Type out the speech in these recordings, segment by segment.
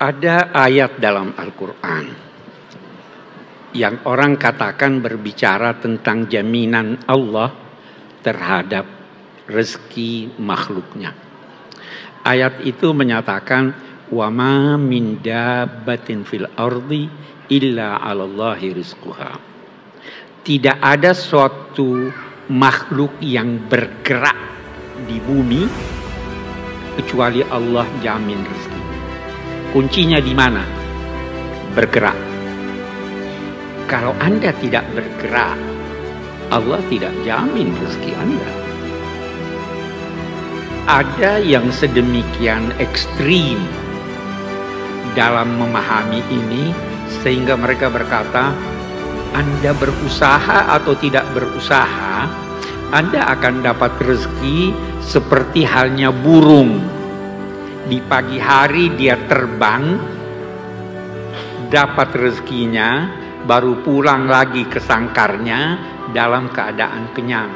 Ada ayat dalam Al-Quran yang orang katakan berbicara tentang jaminan Allah terhadap rezeki makhluknya. Ayat itu menyatakan wa ma min dabbatin fil ardi illa 'alallahi rizquha. Tidak ada suatu makhluk yang bergerak di bumi kecuali Allah jamin rezeki. Kuncinya di mana? Bergerak. Kalau Anda tidak bergerak, Allah tidak jamin rezeki Anda. Ada yang sedemikian ekstrim dalam memahami ini sehingga mereka berkata, Anda berusaha atau tidak berusaha, Anda akan dapat rezeki seperti halnya burung. Di pagi hari dia terbang, dapat rezekinya, baru pulang lagi ke sangkarnya dalam keadaan kenyang.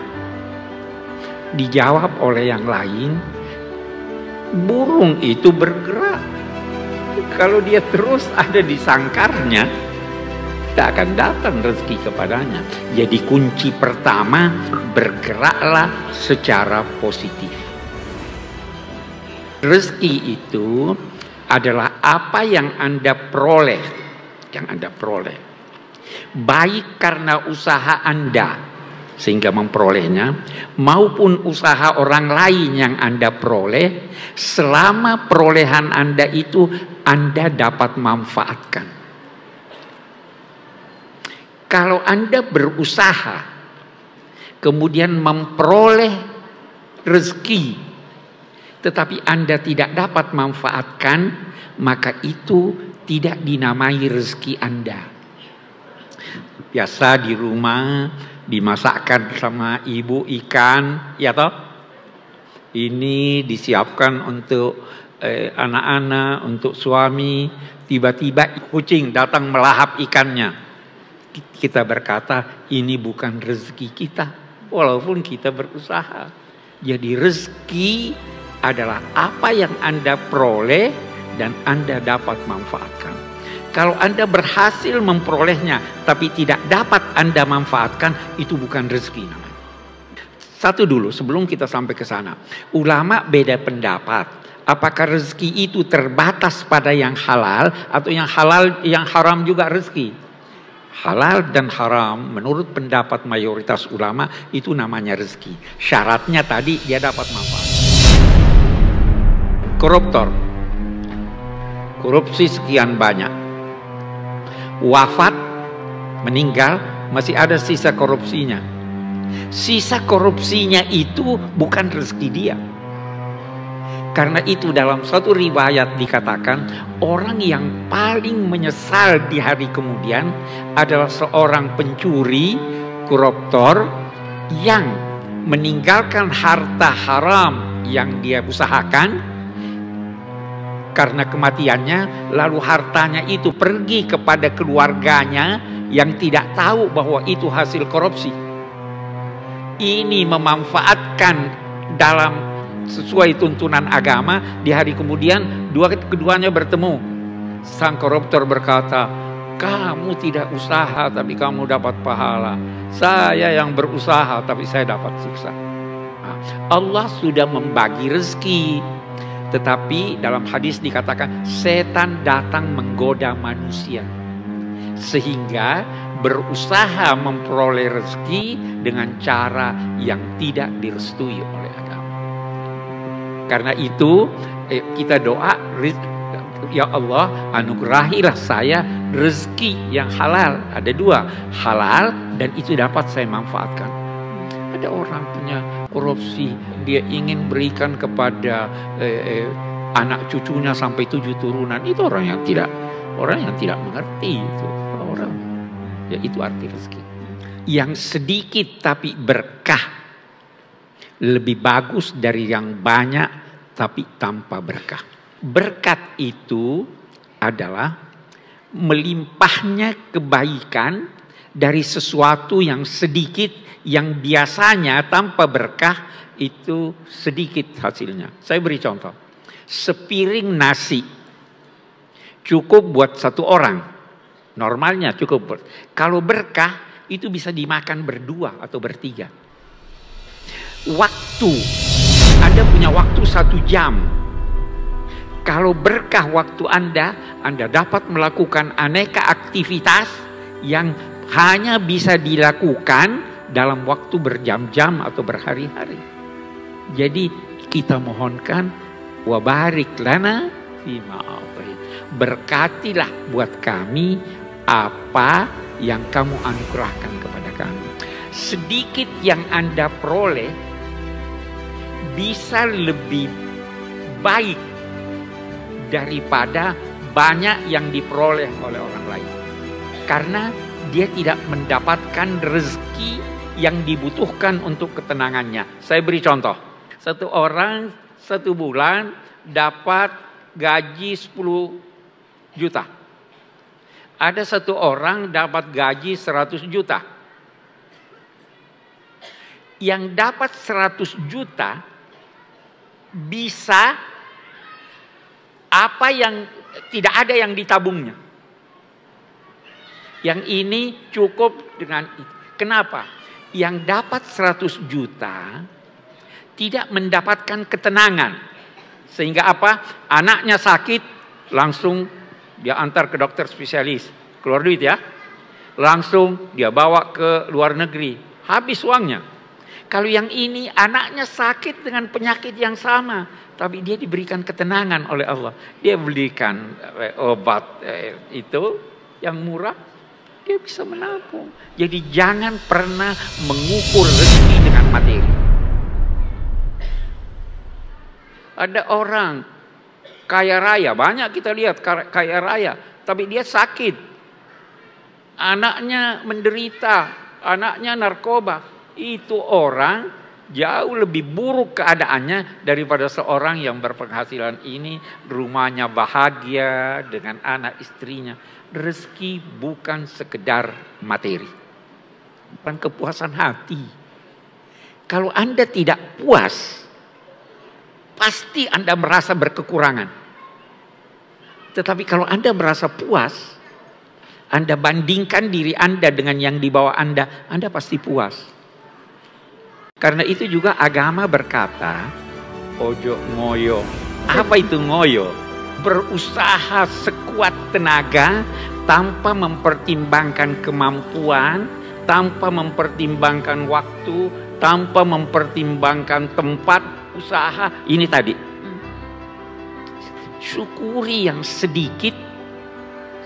Dijawab oleh yang lain, burung itu bergerak. Kalau dia terus ada di sangkarnya, tidak akan datang rezeki kepadanya. Jadi kunci pertama, bergeraklah secara positif. Rezeki itu adalah apa yang Anda peroleh, baik karena usaha Anda sehingga memperolehnya, maupun usaha orang lain yang Anda peroleh, selama perolehan Anda itu Anda dapat manfaatkan. Kalau Anda berusaha kemudian memperoleh rezeki tetapi Anda tidak dapat manfaatkan, maka itu tidak dinamai rezeki Anda. Biasa di rumah dimasakkan sama ibu ikan, ya toh? Ini disiapkan untuk anak-anak, untuk suami. Tiba-tiba kucing datang melahap ikannya. Kita berkata, ini bukan rezeki kita, walaupun kita berusaha. Jadi rezeki adalah apa yang Anda peroleh dan Anda dapat manfaatkan. Kalau Anda berhasil memperolehnya tapi tidak dapat Anda manfaatkan, itu bukan rezeki namanya. Satu dulu sebelum kita sampai ke sana. Ulama beda pendapat. Apakah rezeki itu terbatas pada yang halal atau yang haram juga rezeki? Halal dan haram menurut pendapat mayoritas ulama itu namanya rezeki. Syaratnya tadi dia dapat manfaat. Koruptor, korupsi sekian banyak, wafat, meninggal, masih ada sisa korupsinya. Sisa korupsinya itu bukan rezeki dia. Karena itu dalam satu riwayat dikatakan orang yang paling menyesal di hari kemudian adalah seorang pencuri, koruptor yang meninggalkan harta haram yang dia usahakan karena kematiannya, lalu hartanya itu pergi kepada keluarganya yang tidak tahu bahwa itu hasil korupsi. Ini memanfaatkan dalam sesuai tuntunan agama. Di hari kemudian keduanya bertemu. Sang koruptor berkata, kamu tidak usaha tapi kamu dapat pahala. Saya yang berusaha tapi saya dapat siksa. Allah sudah membagi rezeki. Tetapi dalam hadis dikatakan setan datang menggoda manusia sehingga berusaha memperoleh rezeki dengan cara yang tidak direstui oleh agama. Karena itu kita doa, ya Allah anugerahilah saya rezeki yang halal. Ada dua, halal dan itu dapat saya manfaatkan. Ada orang punya korupsi, dia ingin berikan kepada anak cucunya sampai 7 turunan. Itu orang yang tidak mengerti itu orang. Ya itu arti rezeki. Yang sedikit tapi berkah lebih bagus dari yang banyak tapi tanpa berkah. Berkat itu adalah melimpahnya kebaikan dari sesuatu yang sedikit, yang biasanya tanpa berkah itu sedikit hasilnya. Saya beri contoh. Sepiring nasi cukup buat satu orang. Normalnya cukup. Kalau berkah itu bisa dimakan berdua atau bertiga. Waktu, Anda punya waktu 1 jam. Kalau berkah waktu Anda dapat melakukan aneka aktivitas yang hanya bisa dilakukan dalam waktu berjam-jam atau berhari-hari. Jadi kita mohonkan, wa barik lana fima a'tait. Berkatilah buat kami apa yang kamu anugerahkan kepada kami. Sedikit yang Anda peroleh bisa lebih baik daripada banyak yang diperoleh oleh orang lain. Karena dia tidak mendapatkan rezeki yang dibutuhkan untuk ketenangannya. Saya beri contoh. Satu orang 1 bulan dapat gaji 10 juta. Ada satu orang dapat gaji 100 juta. Yang dapat 100 juta bisa apa yang tidak ada yang ditabungnya. Yang ini cukup dengan itu. Kenapa? Yang dapat 100 juta tidak mendapatkan ketenangan. Sehingga apa? Anaknya sakit, langsung dia antar ke dokter spesialis. Keluar duit ya. Langsung dia bawa ke luar negeri. Habis uangnya. Kalau yang ini anaknya sakit dengan penyakit yang sama. Tapi dia diberikan ketenangan oleh Allah. Dia belikan obat itu yang murah. Dia bisa menabung. Jadi jangan pernah mengukur rezeki dengan materi. Ada orang kaya raya, banyak kita lihat kaya raya, tapi dia sakit. Anaknya menderita, anaknya narkoba. Itu orang jauh lebih buruk keadaannya daripada seorang yang berpenghasilan ini, rumahnya bahagia dengan anak istrinya. Rezeki bukan sekedar materi, bukan kepuasan hati. Kalau Anda tidak puas, pasti Anda merasa berkekurangan. Tetapi kalau Anda merasa puas, Anda bandingkan diri Anda dengan yang di bawah Anda pasti puas. Karena itu juga agama berkata, ojo ngoyo. Apa itu ngoyo? Berusaha sekuat tenaga tanpa mempertimbangkan kemampuan, tanpa mempertimbangkan waktu, tanpa mempertimbangkan tempat usaha. Ini tadi. Syukuri yang sedikit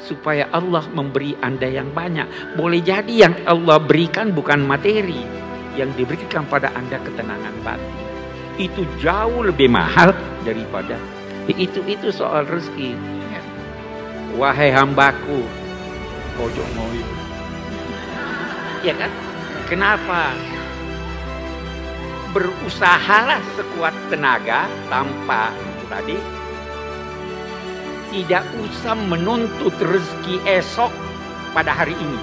supaya Allah memberi Anda yang banyak. Boleh jadi yang Allah berikan bukan materi, yang diberikan pada Anda ketenangan batin. Itu jauh lebih mahal daripada itu soal rezeki. Wahai hambaku, ojo ngoyo. Ya kan? Kenapa? Berusahalah sekuat tenaga tanpa tadi. Tidak usah menuntut rezeki esok pada hari ini.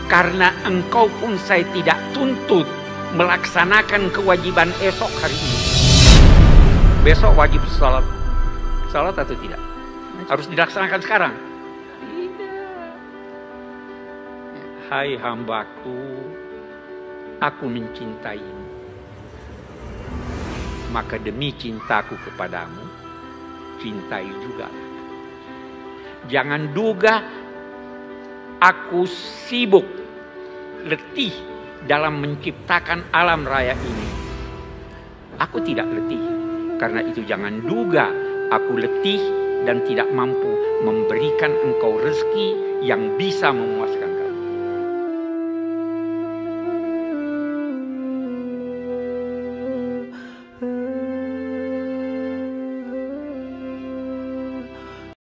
Karena engkau pun saya tidak tuntut melaksanakan kewajiban esok hari ini. Besok wajib salat. Salat atau tidak? Harus dilaksanakan sekarang. Tidak. Hai hambaku, aku mencintaimu. Maka demi cintaku kepadamu, cintai juga. Jangan duga aku sibuk, letih dalam menciptakan alam raya ini. Aku tidak letih. Karena itu jangan duga aku letih dan tidak mampu memberikan engkau rezeki yang bisa memuaskan.